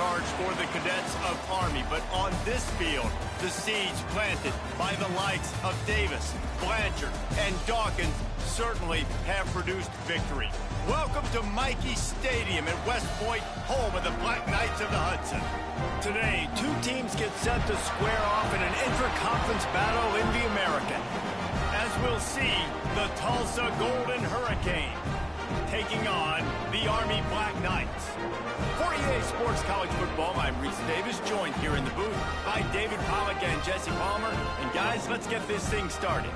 charge for the cadets of Army. But on this field, the siege planted by the likes of Davis, Blanchard, and Dawkins certainly have produced victory. Welcome to Michie Stadium at West Point, home of the Black Knights of the Hudson. Today, two teams get set to square off in an intra-conference battle in the American. As we'll see, the Tulsa Golden Hurricane taking on the Army Black Knights. For EA Sports College Football, I'm Reese Davis, joined here in the booth by David Pollack and Jesse Palmer. And guys, let's get this thing started.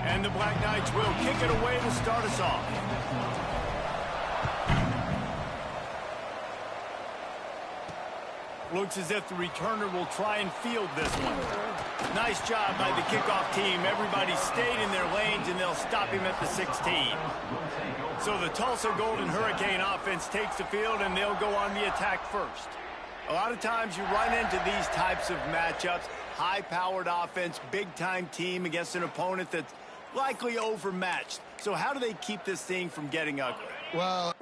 And the Black Knights will kick it away to start us off. Looks as if the returner will try and field this one. Nice job by the kickoff team. Everybody stayed in their lanes, and they'll stop him at the 16. So the Tulsa Golden Hurricane offense takes the field, and they'll go on the attack first. A lot of times you run into these types of matchups, high-powered offense, big-time team against an opponent that's likely overmatched. So how do they keep this thing from getting ugly? Well,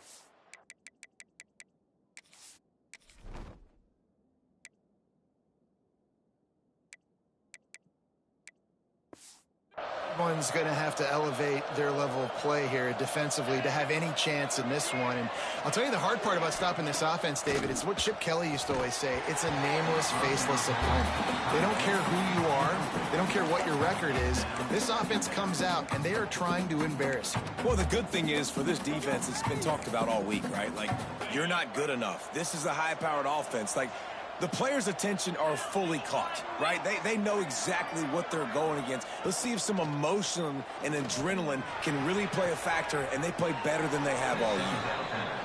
everyone's going to have to elevate their level of play here defensively to have any chance in this one. And I'll tell you the hard part about stopping this offense, David, it's what Chip Kelly used to always say. It's a nameless, faceless opponent. They don't care who you are. They don't care what your record is. This offense comes out, and they are trying to embarrass you. Well, the good thing is for this defense, it's been talked about all week, right? Like, you're not good enough. This is a high-powered offense. Like, the players' attention are fully caught, right? They know exactly what they're going against. Let's see if some emotion and adrenaline can really play a factor, and they play better than they have all year.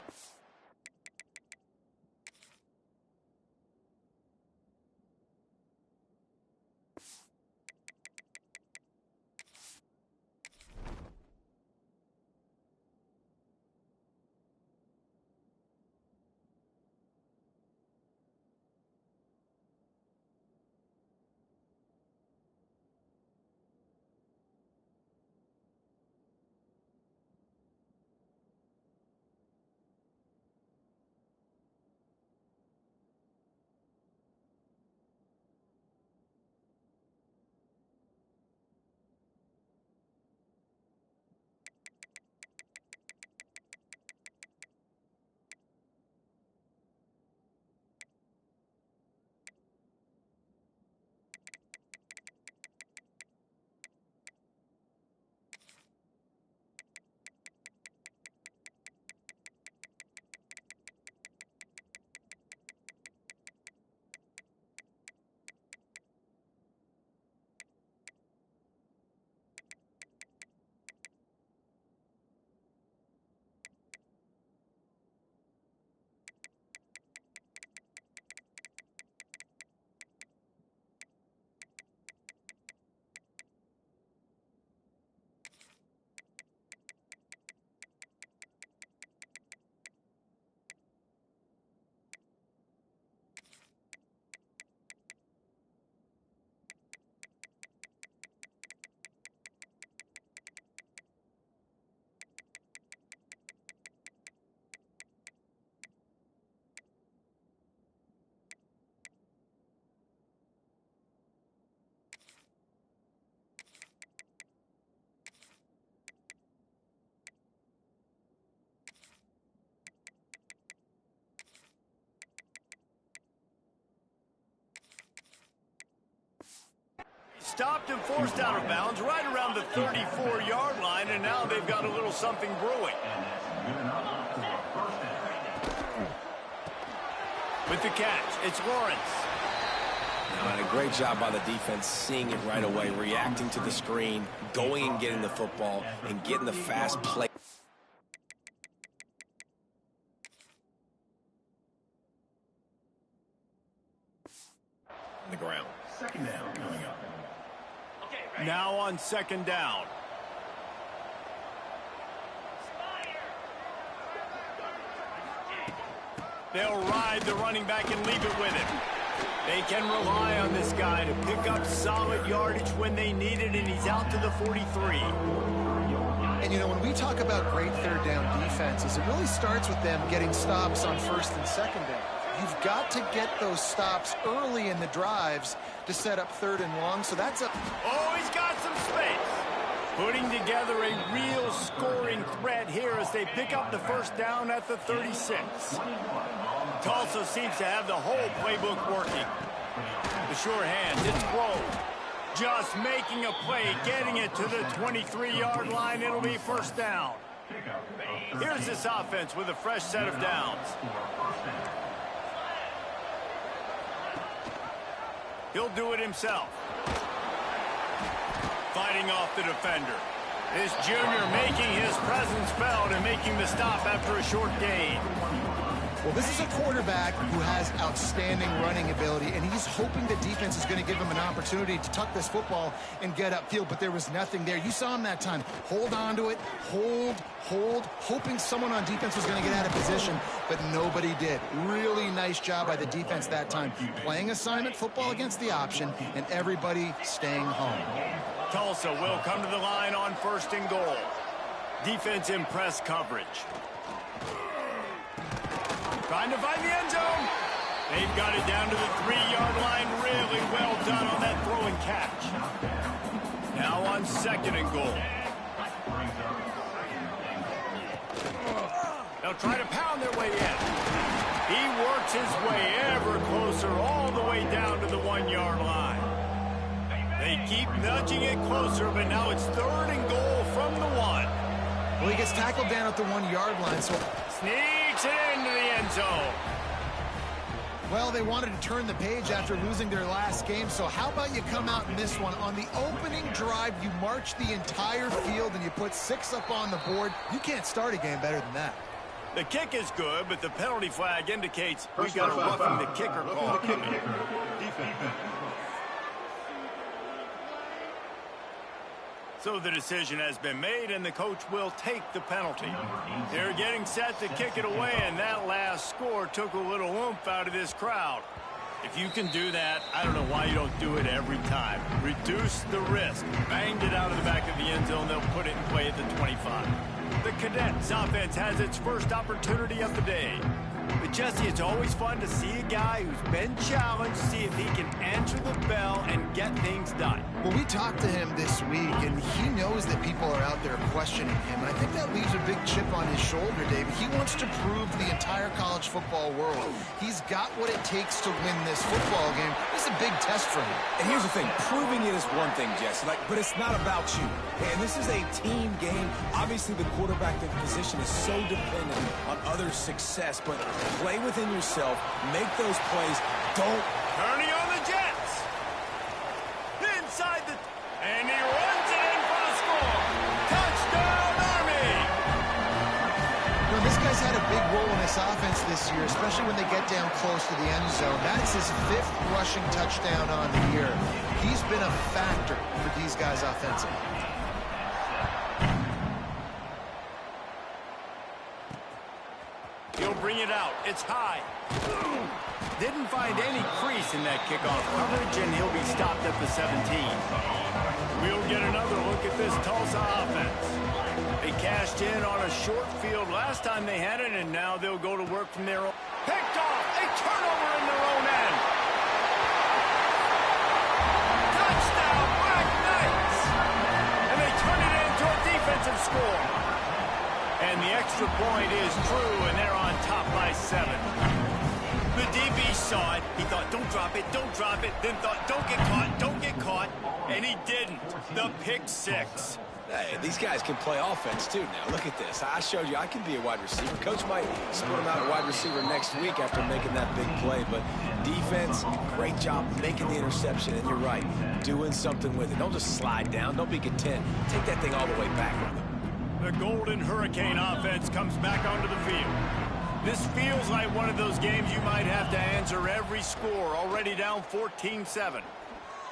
Stopped and forced out of bounds right around the 34-yard line, and now they've got a little something brewing. With the catch, it's Lawrence. And a great job by the defense seeing it right away, reacting to the screen, going and getting the football, and getting the fast play. On the ground. Second down coming up. Now on second down. They'll ride the running back and leave it with him. They can rely on this guy to pick up solid yardage when they need it, and he's out to the 43. And, you know, when we talk about great third down defenses, it really starts with them getting stops on first and second down. You've got to get those stops early in the drives to set up third and long, so that's a... Oh, he's got some space. Putting together a real scoring threat here as they pick up the first down at the 36. Tulsa seems to have the whole playbook working. The sure hands, it's Grove. Just making a play, getting it to the 23-yard line. It'll be first down. Here's this offense with a fresh set of downs. He'll do it himself. Fighting off the defender. This junior making his presence felt and making the stop after a short gain. Well, this is a quarterback who has outstanding running ability, and he's hoping the defense is going to give him an opportunity to tuck this football and get upfield, but there was nothing there. You saw him that time. Hold on to it, hold, hoping someone on defense was going to get out of position, but nobody did. Really nice job by the defense that time. Playing assignment football against the option, and everybody staying home. Tulsa will come to the line on first and goal. Defense in press coverage. Trying to find the end zone. They've got it down to the 3-yard line. Really well done on that throw and catch. Now on second and goal. They'll try to pound their way in. He works his way ever closer all the way down to the 1-yard line. They keep nudging it closer, but now it's third and goal from the 1. Well, he gets tackled down at the 1-yard line, so... Sneaks it into the end zone. Well, they wanted to turn the page after losing their last game, so how about you come out in this one? On the opening drive, you march the entire field and you put 6 up on the board. You can't start a game better than that. The kick is good, but the penalty flag indicates we got a roughing the kicker call coming. So the decision has been made, and the coach will take the penalty. They're getting set to kick it away, and that last score took a little oomph out of this crowd. If you can do that, I don't know why you don't do it every time. Reduce the risk. Banged it out of the back of the end zone. They'll put it in play at the 25. The Cadets offense has its first opportunity of the day. But, Jesse, it's always fun to see a guy who's been challenged, see if he can answer the bell and get things done. Well, we talked to him this week, and he knows that people are out there questioning him. And I think that leaves a big chip on his shoulder, David. He wants to prove to the entire college football world he's got what it takes to win this football game. This is a big test for him. And here's the thing. Proving it is one thing, Jesse, but it's not about you. And this is a team game. Obviously, the quarterback position is so dependent on others' success, but play within yourself, make those plays, don't... Turning on the Jets. Inside the... And he runs it in for the score. Touchdown, Army! Well, this guy's had a big role in this offense this year, especially when they get down close to the end zone. That's his 5th rushing touchdown on the year. He's been a factor for these guys offensively. He'll bring it out. It's high. Didn't find any crease in that kickoff coverage, and he'll be stopped at the 17. We'll get another look at this Tulsa offense. They cashed in on a short field last time they had it, and now they'll go to work from their own. Picked off. A turnover in their own end. Touchdown, Black Knights. And they turn it into a defensive score. And the extra point is true, and they're on top by 7. The DB saw it. He thought, don't drop it, then thought, don't get caught, and he didn't. The pick 6. Hey, these guys can play offense, too, now. Look at this. I showed you I can be a wide receiver. Coach might split him out at wide receiver next week after making that big play, but defense, great job making the interception, and you're right, doing something with it. Don't just slide down. Don't be content. Take that thing all the way back with them. The Golden Hurricane offense comes back onto the field. This feels like one of those games you might have to answer every score, already down 14-7.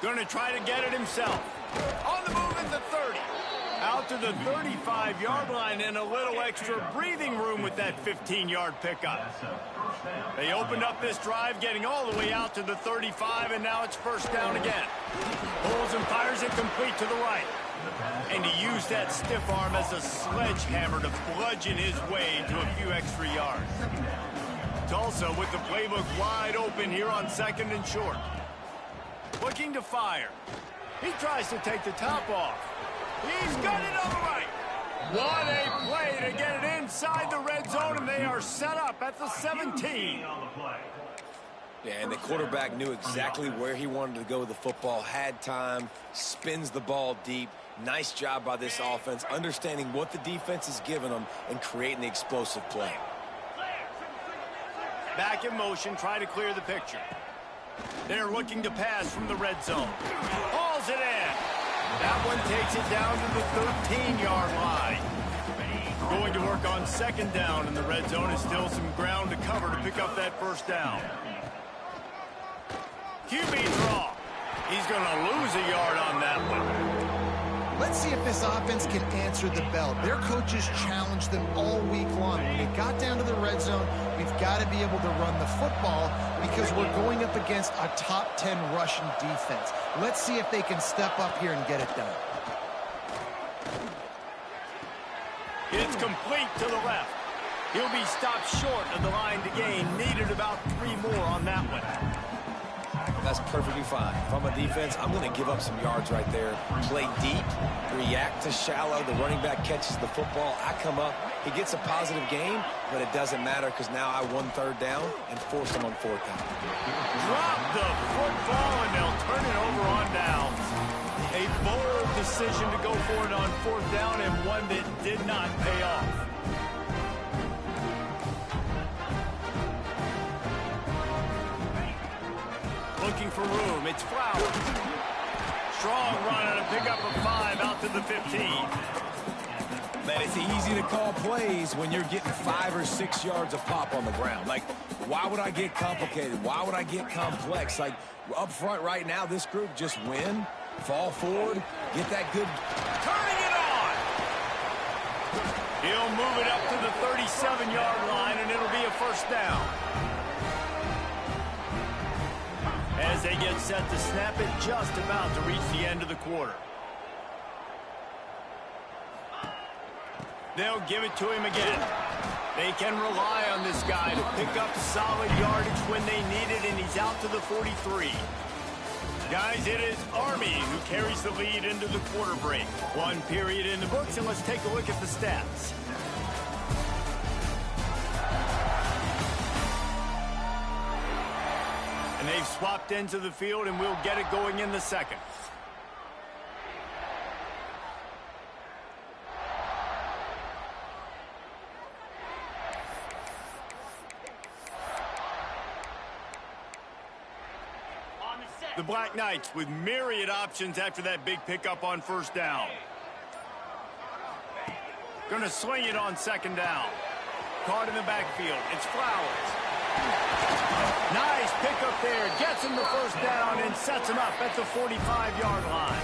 Going to try to get it himself. On the move at the 30. Out to the 35-yard line and a little extra breathing room with that 15-yard pickup. They opened up this drive, getting all the way out to the 35, and now it's first down again. Pulls and fires it complete to the right. And he used that stiff arm as a sledgehammer to bludgeon his way to a few extra yards. Tulsa with the playbook wide open here on 2nd and short. Looking to fire. He tries to take the top off. He's got it on the right. What a play to get it inside the red zone, and they are set up at the 17. Yeah, and the quarterback knew exactly where he wanted to go with the football, had time, spins the ball deep. Nice job by this offense, understanding what the defense is giving them and creating the explosive play. Back in motion, try to clear the picture. They're looking to pass from the red zone. Hauls it in. That one takes it down to the 13-yard line. Going to work on 2nd down in the red zone is still some ground to cover to pick up that first down. QB draw. He's going to lose a yard on that one. Let's see if this offense can answer the bell. Their coaches challenged them all week long. When they got down to the red zone, we've got to be able to run the football because we're going up against a top 10 Russian defense. Let's see if they can step up here and get it done. It's complete to the left. He'll be stopped short of the line to gain. Needed about 3 more on that one. That's perfectly fine. If I'm a defense, I'm going to give up some yards right there. Play deep, react to shallow. The running back catches the football. I come up. He gets a positive gain, but it doesn't matter because now I won 3rd down and forced him on 4th down. Drop the football, and they'll turn it over on downs. A bold decision to go for it on 4th down and one that did not pay off. Looking for room. It's Flowers. Strong run on a pickup of 5 out to the 15. Man, it's easy to call plays when you're getting 5 or 6 yards of pop on the ground. Like, why would I get complicated? Why would I get complex? Like, up front right now, this group just win, fall forward, get that good. Turning it on. He'll move it up to the 37-yard line, and it'll be a first down. As they get set to snap it, just about to reach the end of the quarter. They'll give it to him again. They can rely on this guy to pick up solid yardage when they need it, and he's out to the 43. Guys, it is Army who carries the lead into the quarter break. 1 period in the books, and let's take a look at the stats. And they've swapped into the field, and we'll get it going in the 2nd. The Black Knights with myriad options after that big pickup on 1st down. Going to sling it on 2nd down. Caught in the backfield. It's Flowers. Nice pickup there. Gets him the first down and sets him up at the 45-yard line.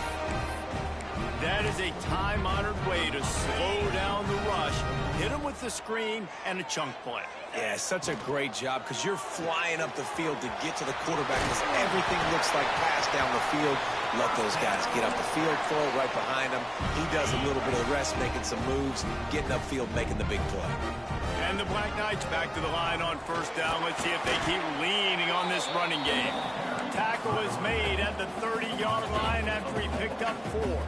That is a time-honored way to slow down the rush, hit him with the screen, and a chunk play. Yeah, such a great job because you're flying up the field to get to the quarterback because everything looks like pass down the field. Let those guys get up the field, throw it right behind him. He does a little bit of the rest, making some moves, getting upfield, making the big play. And the Black Knights back to the line on 1st down. Let's see if they keep leaning on this running game. Tackle is made at the 30-yard line after he picked up 4.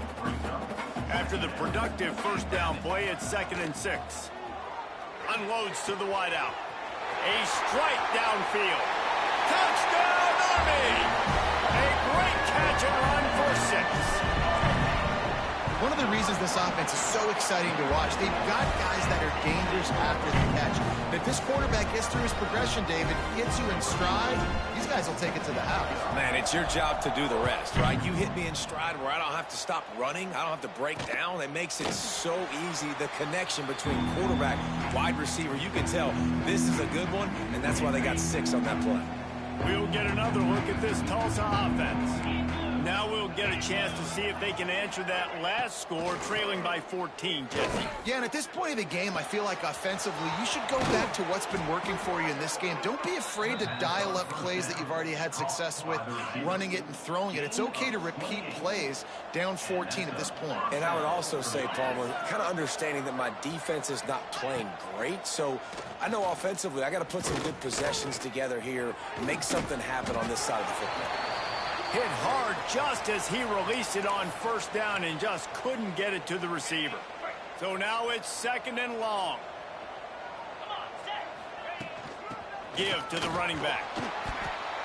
After the productive 1st down play, it's 2nd and 6. Unloads to the wideout. A strike downfield. Touchdown, Army! A great catch and run for 6. One of the reasons this offense is so exciting to watch, they've got guys that are dangerous after the catch. And if this quarterback gets through his progression, David, gets you in stride, these guys will take it to the house. Man, it's your job to do the rest, right? You hit me in stride where I don't have to stop running. I don't have to break down. It makes it so easy. The connection between quarterback, wide receiver, you can tell this is a good one, and that's why they got 6 on that play. We'll get another look at this Tulsa offense. Now we'll get a chance to see if they can answer that last score, trailing by 14, Jesse. Yeah, and at this point of the game, I feel like offensively, you should go back to what's been working for you in this game. Don't be afraid to dial up plays that you've already had success with, running it and throwing it. It's okay to repeat plays down 14 at this point. And I would also say, Palmer, kind of understanding that my defense is not playing great, so I know offensively I got to put some good possessions together here, make something happen on this side of the football. Hit hard just as he released it on first down and just couldn't get it to the receiver. So now it's 2nd and long. Give to the running back.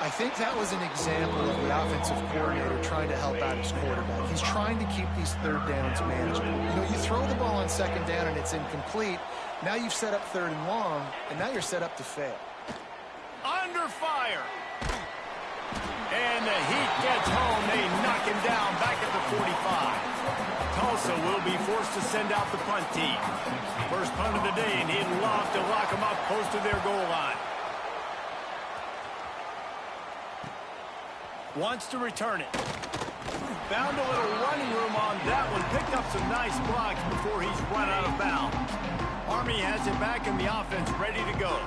I think that was an example of the offensive coordinator trying to help out his quarterback. He's trying to keep these third downs manageable. You know, you throw the ball on 2nd down and it's incomplete. Now you've set up 3rd and long, and now you're set up to fail. Under fire. And the heat gets home. They knock him down back at the 45. Tulsa will be forced to send out the punt team. First punt of the day, and he'd love to lock them up close to their goal line. Wants to return it. Found a little running room on that one. Picked up some nice blocks before he's run out of bounds. Army has it back in the offense, ready to go.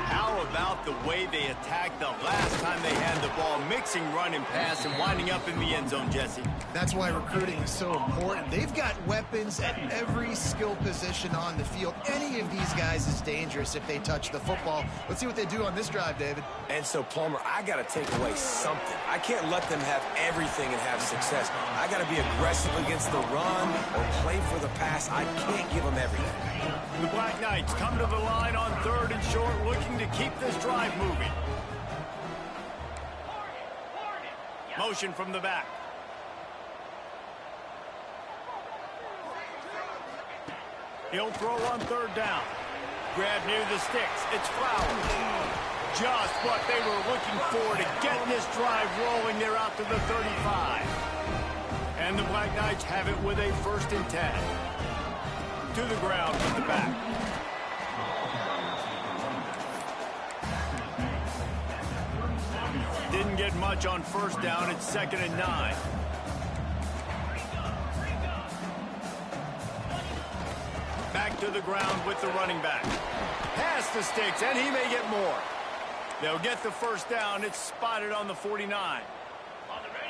How about the way they attacked the last time they had the ball, mixing run and pass and winding up in the end zone, Jesse? That's why recruiting is so important. They've got weapons at every skill position on the field. Any of these guys is dangerous if they touch the football. Let's see what they do on this drive, David. And so, Palmer, I got to take away something. I can't let them have everything and have success. I got to be aggressive against the run or play for the pass. I can't give them everything. The Black Knights come to the line on 3rd and short, looking to keep this drive moving. Motion from the back. He'll throw on 3rd down. Grab near the sticks. It's Flowers. Just what they were looking for to get this drive rolling. They're out to the 35. And the Black Knights have it with a 1st and 10. To the ground with the back. Didn't get much on 1st down. It's 2nd and 9. Back to the ground with the running back. Past the sticks, and he may get more. They'll get the 1st down. It's spotted on the 49.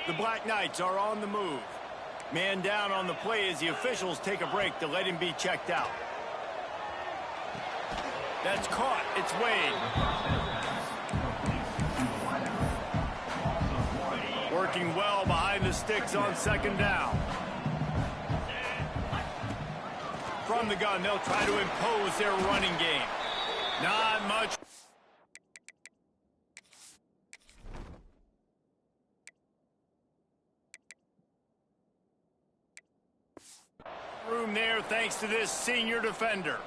The Black Knights are on the move. Man down on the play as the officials take a break to let him be checked out. That's caught. It's Wade. Working well behind the sticks on 2nd down. From the gun, they'll try to impose their running game. Not much. Room there thanks to this senior defender.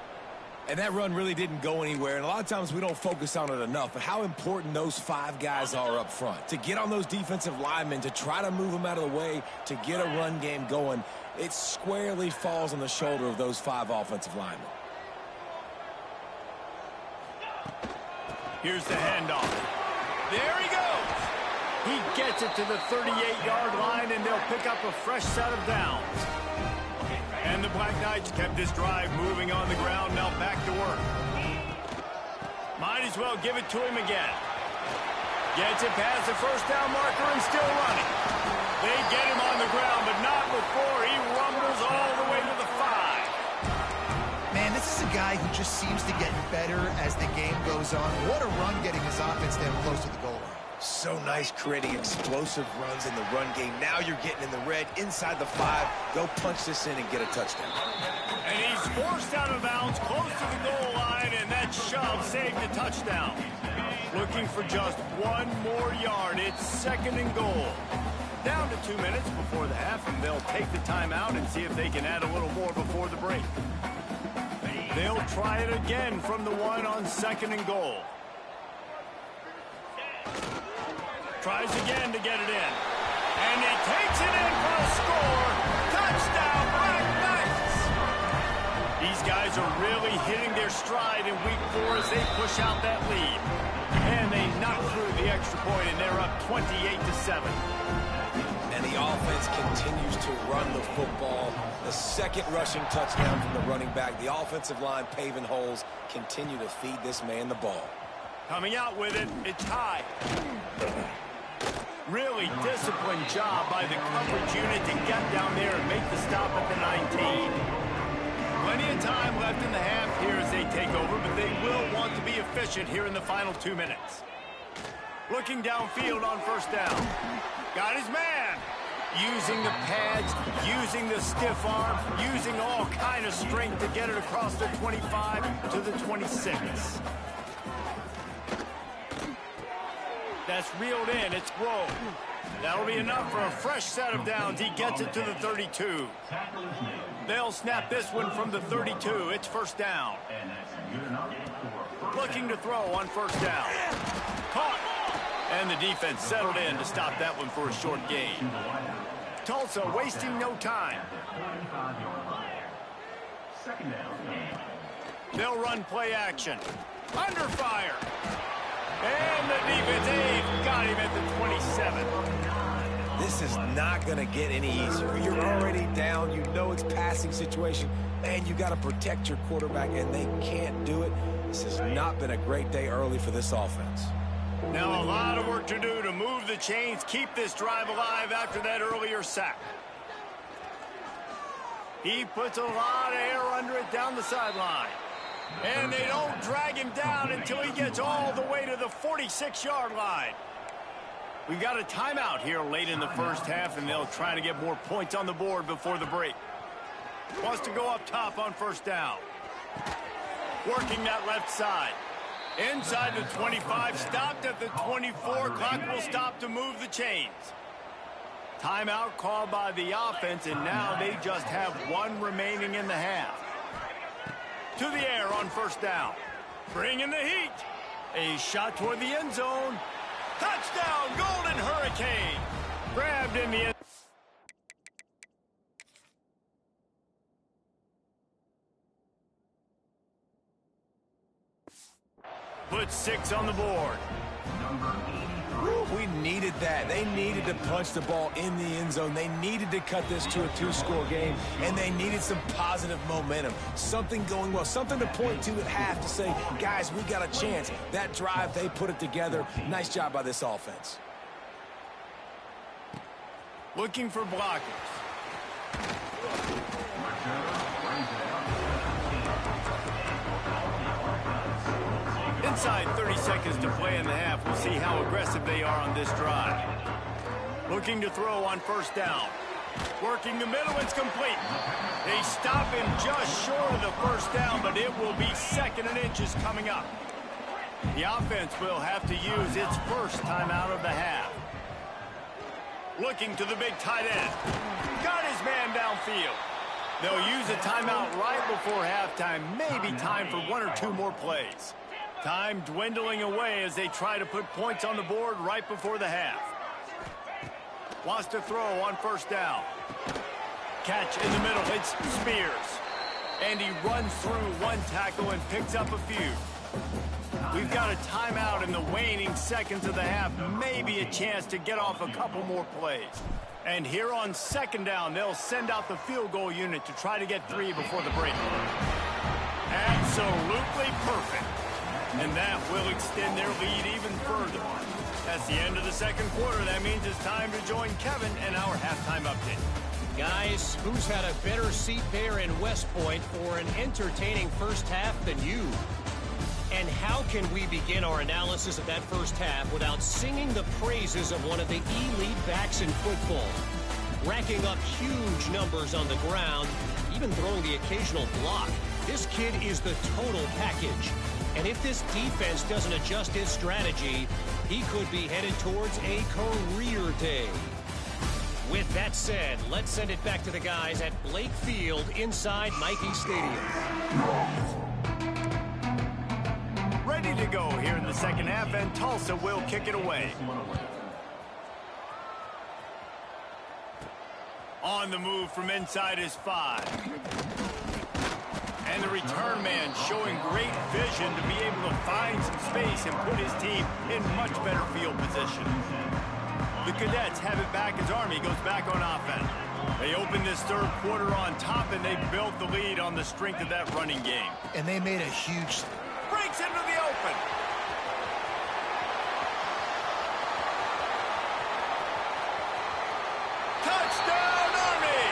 And that run really didn't go anywhere, and a lot of times we don't focus on it enough, but how important those 5 guys are up front. To get on those defensive linemen, to try to move them out of the way, to get a run game going, it squarely falls on the shoulder of those 5 offensive linemen. Here's the handoff. There he goes. He gets it to the 38-yard line, and they'll pick up a fresh set of downs. And the Black Knights kept this drive moving on the ground. Now back to work. Might as well give it to him again. Gets it past the 1st down marker and still running. They get him on the ground, but not before he rumbles all the way to the 5. Man, this is a guy who just seems to get better as the game goes on. What a run getting his offense down close to the goal line. So nice creating explosive runs in the run game. Now you're getting in the red inside the 5. Go punch this in and get a touchdown. And he's forced out of bounds close to the goal line, and that shove saved a touchdown. Looking for just 1 more yard. It's 2nd and goal. Down to 2 minutes before the half, and they'll take the timeout and see if they can add a little more before the break. They'll try it again from the 1 on 2nd and goal. Tries again to get it in. And he takes it in for a score. Touchdown, Black Knights! These guys are really hitting their stride in week 4 as they push out that lead. And they knock through the extra point, and they're up 28-7. And and the offense continues to run the football. The second rushing touchdown from the running back. The offensive line paving holes. Continue to feed this man the ball. Coming out with it, it's high. Really disciplined job by the coverage unit to get down there and make the stop at the 19. Plenty of time left in the half here as they take over, but they will want to be efficient here in the final 2 minutes. Looking downfield on first down. Got his man. Using the pads, using the stiff arm, using all kind of strength to get it across the 25 to the 26. That's reeled in. It's rolled. That'll be enough for a fresh set of downs. He gets it to the 32. They'll snap this one from the 32. It's first down. Looking to throw on first down. Caught. And the defense settled in to stop that one for a short gain. Tulsa wasting no time. They'll run play action. Under fire. And the defense got him at the 27. This is not going to get any easier. You're already down. You know it's passing situation. And you got to protect your quarterback, and they can't do it. This has not been a great day early for this offense. Now a lot of work to do to move the chains, keep this drive alive after that earlier sack. He puts a lot of air under it down the sideline. And they don't drag him down until he gets all the way to the 46-yard line. We've got a timeout here late in the first half, and they'll try to get more points on the board before the break. Wants to go up top on first down. Working that left side. Inside the 25, stopped at the 24. Clock will stop to move the chains. Timeout called by the offense, and now they just have one remaining in the half. To the air on first down. Bringing the heat. A shot toward the end zone. Touchdown, Golden Hurricane. Grabbed in the end. Put 6 on the board. We needed that. They needed to punch the ball in the end zone. They needed to cut this to a 2-score game, and they needed some positive momentum. Something going well, something to point to at half to say, guys, we got a chance. That drive, they put it together. Nice job by this offense. Looking for blockers. Inside 30 seconds to play in the half. We'll see how aggressive they are on this drive. Looking to throw on first down. Working the middle, it's complete. They stop him just short of the first down, but it will be 2nd and inches coming up. The offense will have to use its first timeout of the half. Looking to the big tight end. Got his man downfield. They'll use a timeout right before halftime. Maybe time for 1 or 2 more plays. Time dwindling away as they try to put points on the board right before the half. Wants to throw on first down. Catch in the middle. It's Spears. And he runs through one tackle and picks up a few. We've got a timeout in the waning seconds of the half. Maybe a chance to get off a couple more plays. And here on second down, they'll send out the field goal unit to try to get 3 before the break. Absolutely perfect. And that will extend their lead even further. That's the end of the second quarter. That means it's time to join Kevin in our halftime update. Guys, who's had a better seat there in West Point for an entertaining first half than you? And how can we begin our analysis of that first half without singing the praises of one of the elite backs in football? Racking up huge numbers on the ground, even throwing the occasional block. This kid is the total package. And if this defense doesn't adjust its strategy, he could be headed towards a career day. With that said, let's send it back to the guys at Blake Field inside Nike Stadium. Ready to go here in the second half, and Tulsa will kick it away. On the move from inside his 5. And the return man showing great vision to be able to find some space and put his team in much better field position. The Cadets have it back as Army goes back on offense. They opened this third quarter on top, and they built the lead on the strength of that running game. And they made a huge... Breaks into the open. Touchdown, Army!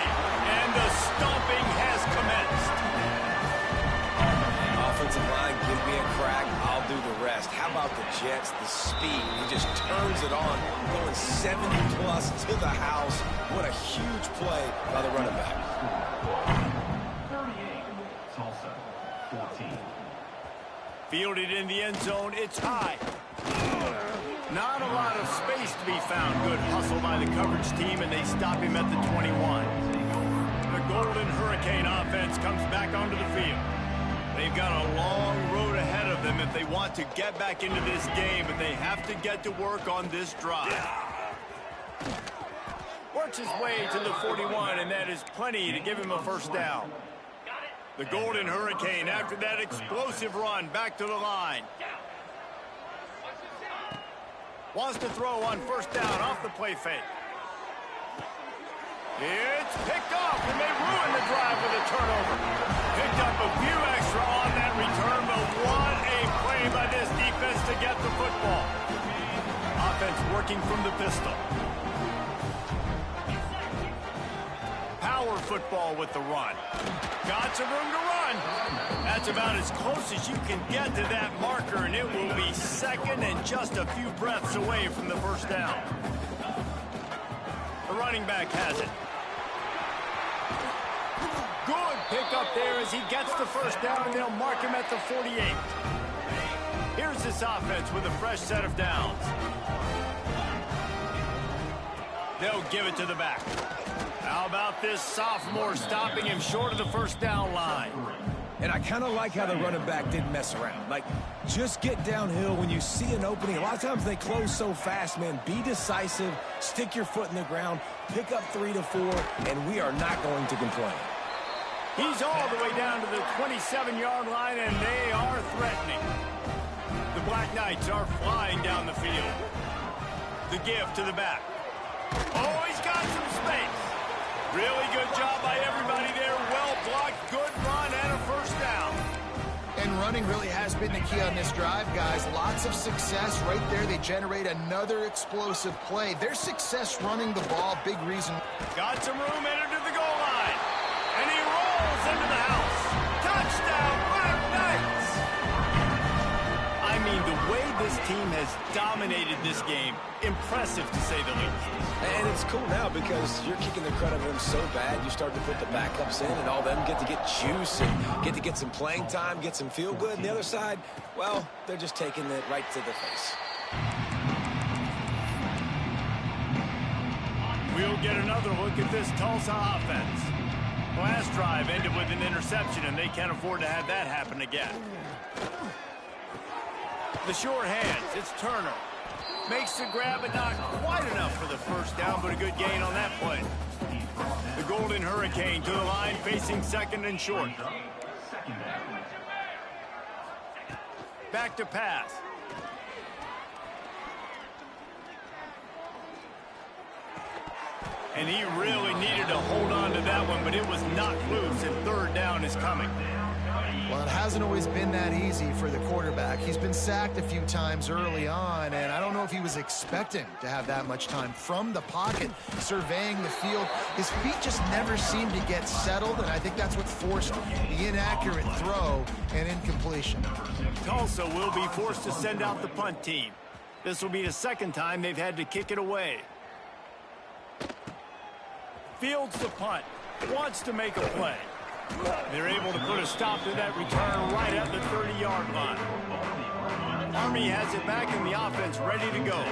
And the stomping has commenced. Offensive line, give me a crack, I'll do the rest. How about the Jets, the speed? He just turns it on, going 70+ to the house. What a huge play by the running back. 38, Tulsa, 14. Fielded in the end zone, it's high. Not a lot of space to be found. Good hustle by the coverage team, and they stop him at the 21. The Golden Hurricane offense comes back onto the field. They've got a long road ahead of them if they want to get back into this game, but they have to get to work on this drive. Works his way to the 41, and that is plenty to give him a first down. The Golden Hurricane, after that explosive run, back to the line. Wants to throw on first down off the play fake. It's picked off, and they ruin the drive with a turnover. Picked up a few extra on that return, but what a play by this defense to get the football. Offense working from the pistol. Power football with the run. Got some room to run. That's about as close as you can get to that marker, and it will be second and just a few breaths away from the first down. The running back has it. Good pick up there as he gets the first down, and they'll mark him at the 48. Here's this offense with a fresh set of downs. They'll give it to the back. How about this sophomore stopping him short of the first down line? And I kind of like how the running back didn't mess around. Like, just get downhill when you see an opening. A lot of times they close so fast, man. Be decisive, stick your foot in the ground, pick up 3 to 4, and we are not going to complain. He's all the way down to the 27-yard line, and they are threatening. The Black Knights are flying down the field. The give to the back. Oh, he's got some space. Really good job by everybody there. Well blocked, good run, and a first down. And running really has been the key on this drive, guys. Lots of success right there. They generate another explosive play. Their success running the ball, big reason. Got some room, entered to the goal line. And he rolls into the house. Touchdown, Black Knights! I mean, the way this team has dominated this game, impressive to say the least. And it's cool now because you're kicking the crud out of them so bad, you start to put the backups in, and all them get to get juice and get to get some playing time, get some feel good. And the other side, well, they're just taking it right to the face. We'll get another look at this Tulsa offense. Last drive ended with an interception, and they can't afford to have that happen again. The short hands, it's Turner. Makes the grab, but not quite enough for the first down, but a good gain on that play. The Golden Hurricane to the line, facing second and short. Back to pass. And he really needed to hold on to that one, but it was knocked loose, and third down is coming. Well, it hasn't always been that easy for the quarterback. He's been sacked a few times early on, and I don't know if he was expecting to have that much time from the pocket, surveying the field. His feet just never seem to get settled, and I think that's what forced the inaccurate throw and incompletion. Tulsa will be forced to send out the punt team. This will be the second time they've had to kick it away. Fields the punt, wants to make a play. They're able to put a stop to that return right at the 30-yard line. Army has it back in the offense, ready to go.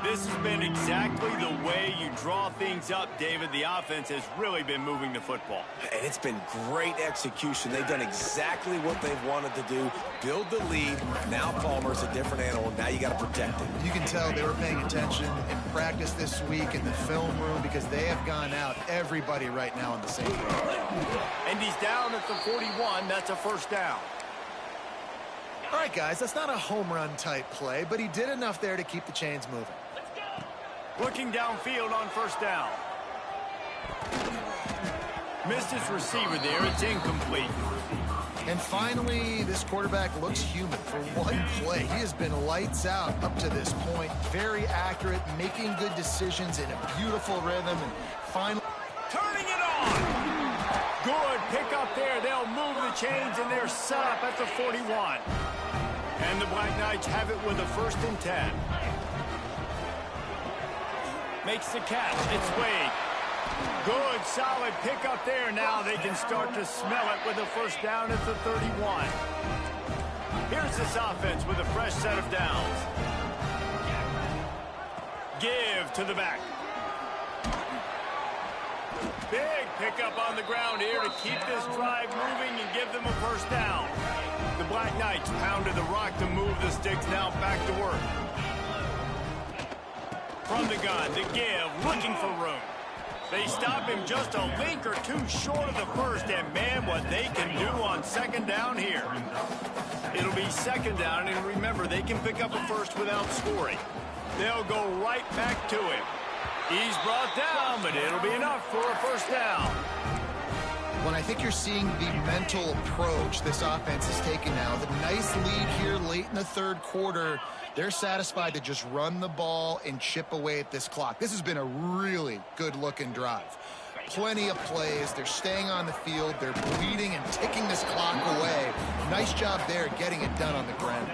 This has been exactly the way you draw things up, David. The offense has really been moving the football. And it's been great execution. They've done exactly what they've wanted to do. Build the lead. Now Palmer's a different animal. Now you got to protect him. You can tell they were paying attention in practice this week in the film room because they have gone out, everybody right now on the same page. And he's down at the 41. That's a first down. All right, guys, that's not a home run type play, but he did enough there to keep the chains moving. Looking downfield on first down. Missed his receiver there. It's incomplete. And finally, this quarterback looks human for one play. He has been lights out up to this point. Very accurate, making good decisions in a beautiful rhythm. And finally, turning it on. Good pickup there. They'll move the chains, and they're set up at the 41. And the Black Knights have it with a 1st and 10. Makes the catch. It's Wade. Good, solid pickup there. Now they can start to smell it with a 1st down at the 31. Here's this offense with a fresh set of downs. Give to the back. Big pickup on the ground here to keep this drive moving and give them a 1st down. The Black Knights pounded the rock to move the sticks. Now back to work. From the gun, the give, looking for room. They stop him just a link or two short of the 1st, and man, what they can do on 2nd down here. It'll be 2nd down, and remember, they can pick up a 1st without scoring. They'll go right back to him. He's brought down, but it'll be enough for a 1st down. when I think you're seeing the mental approach this offense is taking now, the nice lead here late in the 3rd quarter, they're satisfied to just run the ball and chip away at this clock. This has been a really good-looking drive. Plenty of plays. They're staying on the field. They're bleeding and ticking this clock away. Nice job there getting it done on the ground.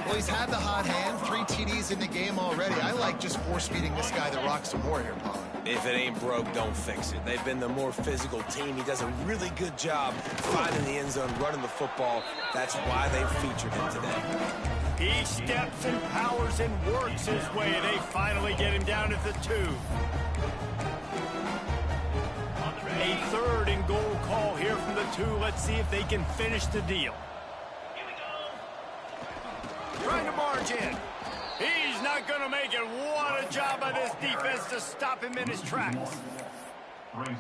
Well, he's had the hot hand. 3 TDs in the game already. I like just force-feeding this guy the rock some more here, Paul. If it ain't broke, don't fix it. They've been the more physical team. He does a really good job finding the end zone, running the football. That's why they featured him today. He steps and powers and works his way. They finally get him down at the 2. A 3rd and goal call here from the 2. Let's see if they can finish the deal. Trying to march in. He's not going to make it. What a job by this defense to stop him in his tracks.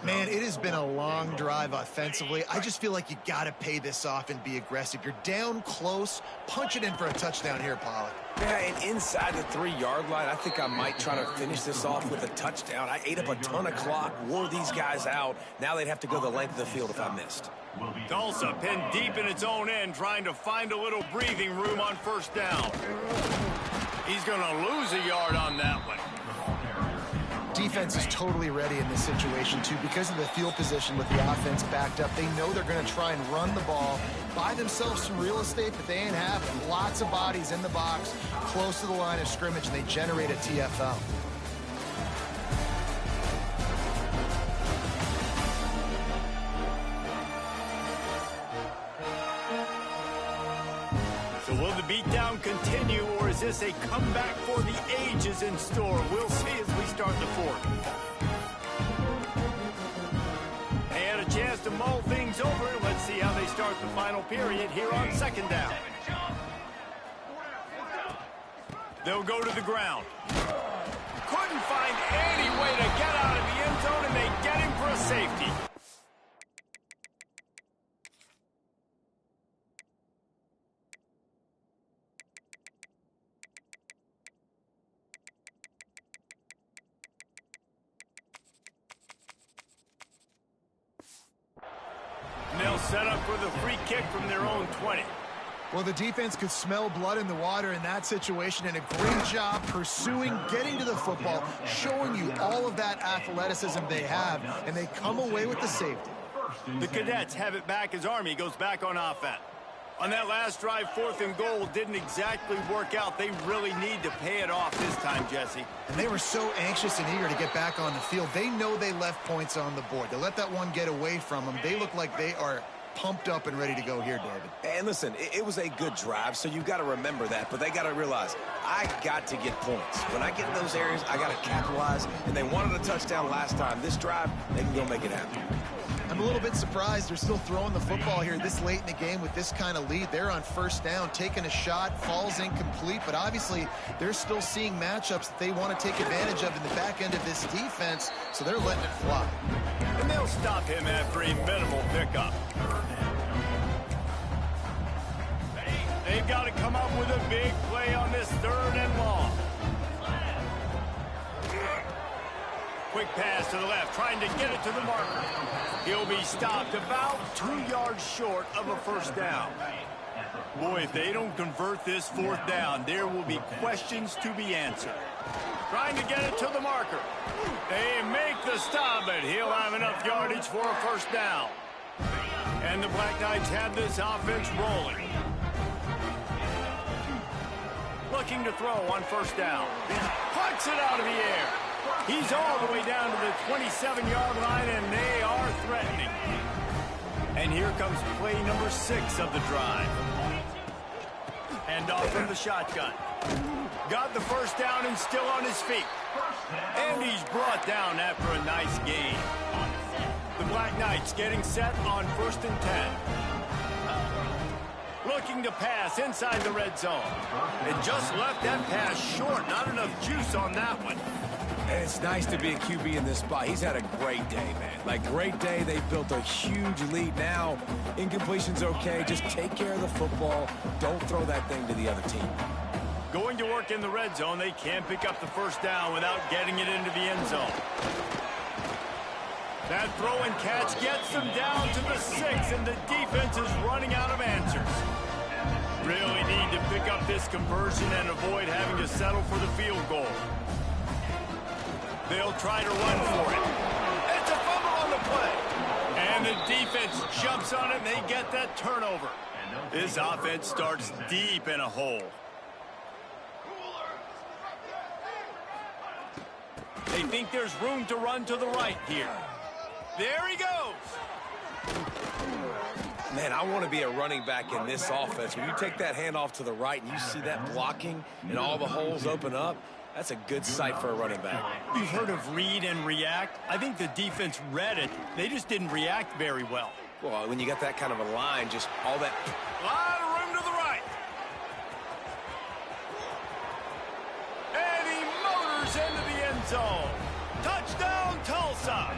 Man, it has been a long drive offensively. I just feel like you got to pay this off and be aggressive. You're down close. Punch it in for a touchdown here, Pollock. Yeah, and inside the 3-yard line, I think I might try to finish this off with a touchdown. I ate up a ton of clock, wore these guys out. Now they'd have to go the length of the field if I missed. Tulsa pinned deep in its own end, trying to find a little breathing room on 1st down. He's going to lose a yard on that one. Defense is totally ready in this situation, too. Because of the field position with the offense backed up, they know they're going to try and run the ball, buy themselves some real estate that they ain't having. Lots of bodies in the box, close to the line of scrimmage, and they generate a TFL. So will the beatdown continue, or is this a comeback for the ages in store? We'll see as we start the 4th. They had a chance to mull things over. Let's see how they start the final period here on 2nd down. They'll go to the ground. Couldn't find any way to get out of the end zone, and they get him for a safety. They'll set up for the free kick from their own 20. Well, the defense could smell blood in the water in that situation, and a great job pursuing, getting to the football, showing you all of that athleticism they have, and they come away with the safety. The Cadets have it back as Army goes back on offense. On that last drive, 4th and goal didn't exactly work out. They really need to pay it off this time, Jesse. And they were so anxious and eager to get back on the field. They know they left points on the board. They let that one get away from them. They look like they are pumped up and ready to go here, David. And listen, it was a good drive, so you've got to remember that. But they got to realize, I got to get points. When I get in those areas, I got to capitalize. And they wanted a touchdown last time. This drive, they can go make it happen. I'm a little bit surprised they're still throwing the football here this late in the game with this kind of lead. They're on 1st down, taking a shot, falls incomplete, but obviously they're still seeing matchups that they want to take advantage of in the back end of this defense, so they're letting it fly. And they'll stop him after a minimal pickup. They've got to come up with a big play on this 3rd and long. Quick pass to the left, trying to get it to the marker. He'll be stopped about 2 yards short of a first down. Boy, if they don't convert this fourth down, there will be questions to be answered. Trying to get it to the marker. They make the stop, but he'll have enough yardage for a first down. And the Black Knights have this offense rolling. Looking to throw on first down. Puts it out of the air. He's all the way down to the 27-yard line, and they are threatening. And here comes play number 6 of the drive. Hand off from the shotgun. Got the first down and still on his feet. And he's brought down after a nice gain. The Black Knights getting set on 1st and 10. Looking to pass inside the red zone. And just left that pass short. Not enough juice on that one. And it's nice to be a QB in this spot. He's had a great day, man. Like, great day. They've built a huge lead now. Incompletion's okay. Just take care of the football. Don't throw that thing to the other team. Going to work in the red zone. They can't pick up the first down without getting it into the end zone. That throw and catch gets them down to the 6, and the defense is running out of answers. Really need to pick up this conversion and avoid having to settle for the field goal. They'll try to run for it. It's a fumble on the play. And the defense jumps on it, and they get that turnover. This offense starts deep in a hole. They think there's room to run to the right here. There he goes. Man, I want to be a running back in this offense. When you take that handoff to the right and you see that blocking and all the holes open up, that's a good sight for a running back. You've heard of read and react. I think the defense read it. They just didn't react very well. Well, when you got that kind of a line, just all that... A lot of room to the right. And he motors into the end zone. Touchdown, Tulsa.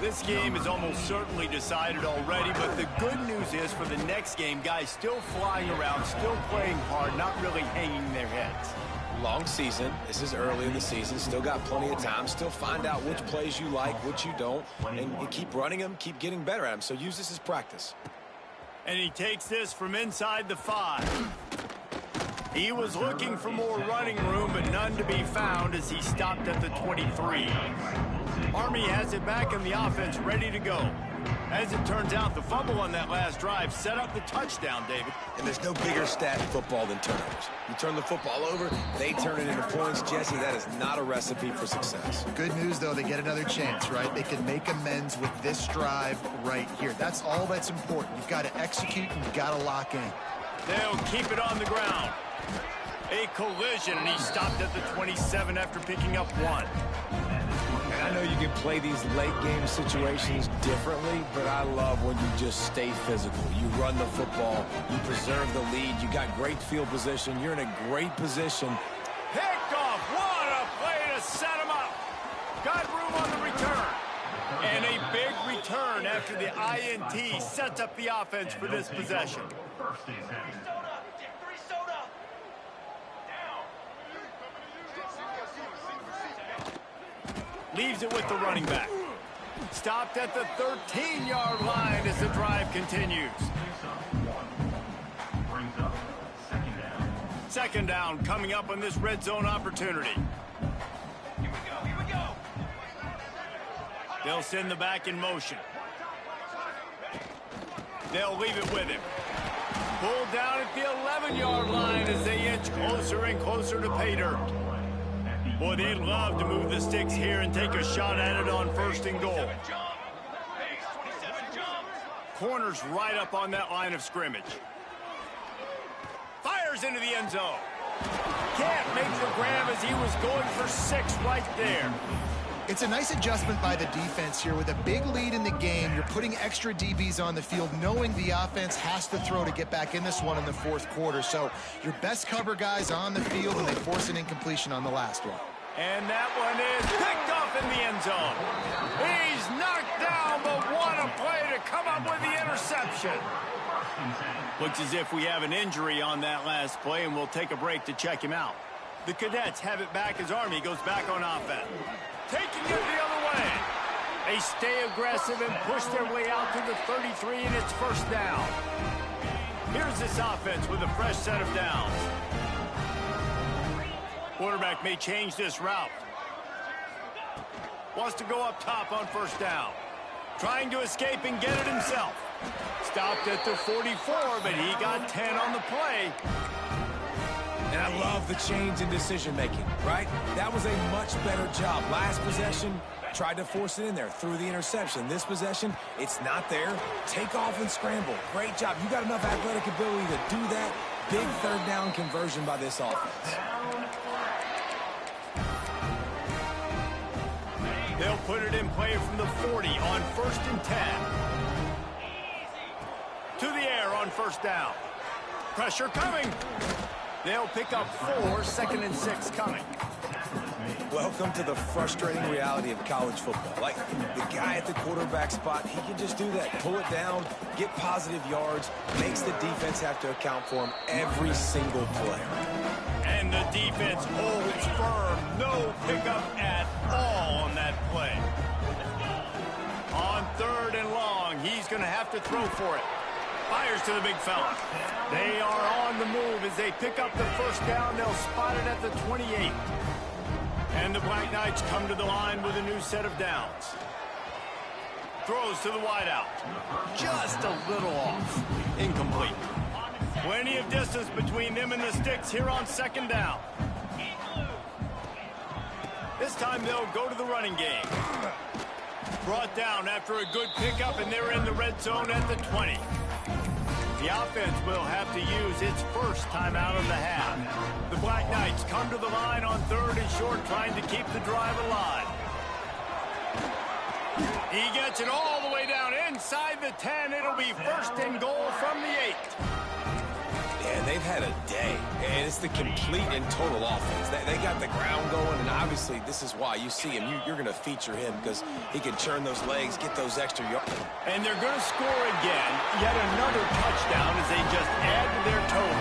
This game is almost certainly decided already, but the good news is for the next game, guys still flying around, still playing hard, not really hanging their heads. Long season. This is early in the season. Still got plenty of time. Still find out which plays you like, which you don't, and keep running them, keep getting better at them. So use this as practice. And he takes this from inside the 5. He was looking for more running room, but none to be found as he stopped at the 23. Army has it back in the offense, ready to go. As it turns out, the fumble on that last drive set up the touchdown, David. And there's no bigger stat in football than turnovers. You turn the football over, they turn it into points. Jesse, that is not a recipe for success. Good news, though, they get another chance, right? They can make amends with this drive right here. That's all that's important. You've got to execute and you've got to lock in. They'll keep it on the ground. A collision, and he stopped at the 27 after picking up 1. And I know you can play these late-game situations differently, but I love when you just stay physical. You run the football, you preserve the lead, you got great field position, you're in a great position. Picked off, what a play to set him up. Got room on the return. And a big return after the INT sets up the offense for this possession. Leaves it with the running back. Stopped at the 13-yard line as the drive continues. Second down coming up on this red zone opportunity. Here we go. They'll send the back in motion. They'll leave it with him. Pulled down at the 11-yard line as they inch closer and closer to pay dirt. Boy, they'd love to move the sticks here and take a shot at it on 1st and goal. Corners right up on that line of scrimmage. Fires into the end zone. Can't make the grab as he was going for 6 right there. It's a nice adjustment by the defense here. With a big lead in the game, you're putting extra DBs on the field, knowing the offense has to throw to get back in this one in the 4th quarter. So your best cover guys on the field, and they force an incompletion on the last one. And that one is picked off in the end zone. He's knocked down, but what a play to come up with the interception. Looks as if we have an injury on that last play, and we'll take a break to check him out. The Cadets have it back as Army goes back on offense. taking it the other way. They stay aggressive and push their way out to the 33, and it's first down. Here's this offense with a fresh set of downs. Quarterback may change this route. Wants to go up top on first down. Trying to escape and get it himself. Stopped at the 44, but he got 10 on the play. And I love the change in decision-making, right? That was a much better job. Last possession, tried to force it in there, threw the interception. This possession, it's not there. Take off and scramble. Great job. You got enough athletic ability to do that. Big third down conversion by this offense. They'll put it in play from the 40 on 1st and 10. To the air on first down. Pressure coming. They'll pick up 4, 2nd and 6 coming. Welcome to the frustrating reality of college football. Like, the guy at the quarterback spot, he can just do that. Pull it down, get positive yards, makes the defense have to account for him every single play. And the defense holds firm. No pickup at all on that play. On 3rd and long, he's going to have to throw for it. Fires to the big fella. They are on the move as they pick up the first down. They'll spot it at the 28. And the Black Knights come to the line with a new set of downs. Throws to the wideout. Just a little off. Incomplete. Plenty of distance between them and the sticks here on 2nd down. This time they'll go to the running game. Brought down after a good pickup, and they're in the red zone at the 20. The offense will have to use its first timeout of the half. The Black Knights come to the line on 3rd and short, trying to keep the drive alive. He gets it all the way down inside the 10. It'll be 1st and goal from the 8. And they've had a day, and it's the complete and total offense. They got the ground going, and obviously this is why you see him. You're going to feature him because he can churn those legs, get those extra yards. And they're going to score again. Yet another touchdown as they just add to their total.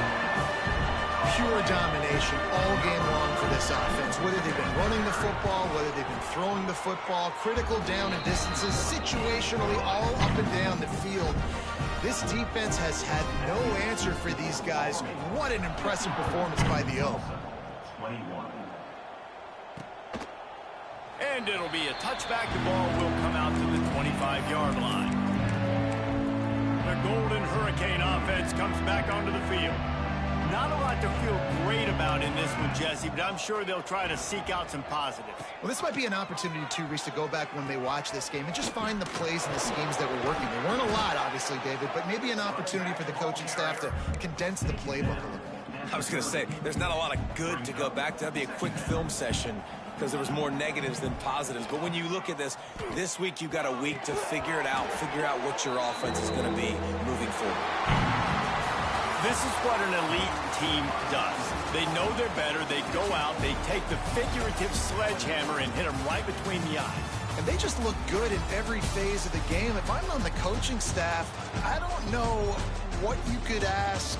Pure domination all game long for this offense. Whether they've been running the football, whether they've been throwing the football, critical down and distances, situationally all up and down the field. This defense has had no answer for these guys. What an impressive performance by the O. 21. And it'll be a touchback. The ball will come out to the 25-yard line. The Golden Hurricane offense comes back onto the field. Not a lot to feel great about in this one, Jesse, but I'm sure they'll try to seek out some positives. Well, this might be an opportunity, too, Reese, to go back when they watch this game and just find the plays and the schemes that were working. There weren't a lot, obviously, David, but maybe an opportunity for the coaching staff to condense the playbook a little bit. I was going to say, there's not a lot of good to go back to. That'd be a quick film session because there was more negatives than positives. But when you look at this week you've got a week to figure it out, figure out what your offense is going to be moving forward. This is what an elite team does. They know they're better. They go out. They take the figurative sledgehammer and hit them right between the eyes. And they just look good in every phase of the game. If I'm on the coaching staff, I don't know what you could ask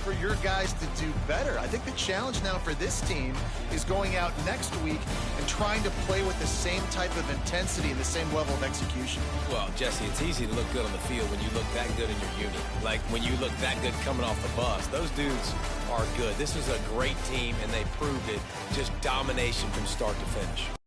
for your guys to do better. I think the challenge now for this team is going out next week and trying to play with the same type of intensity and the same level of execution. Well, Jesse, it's easy to look good on the field when you look that good in your unit. Like when you look that good coming off the bus. Those dudes are good. This is a great team, and they proved it. Just domination from start to finish.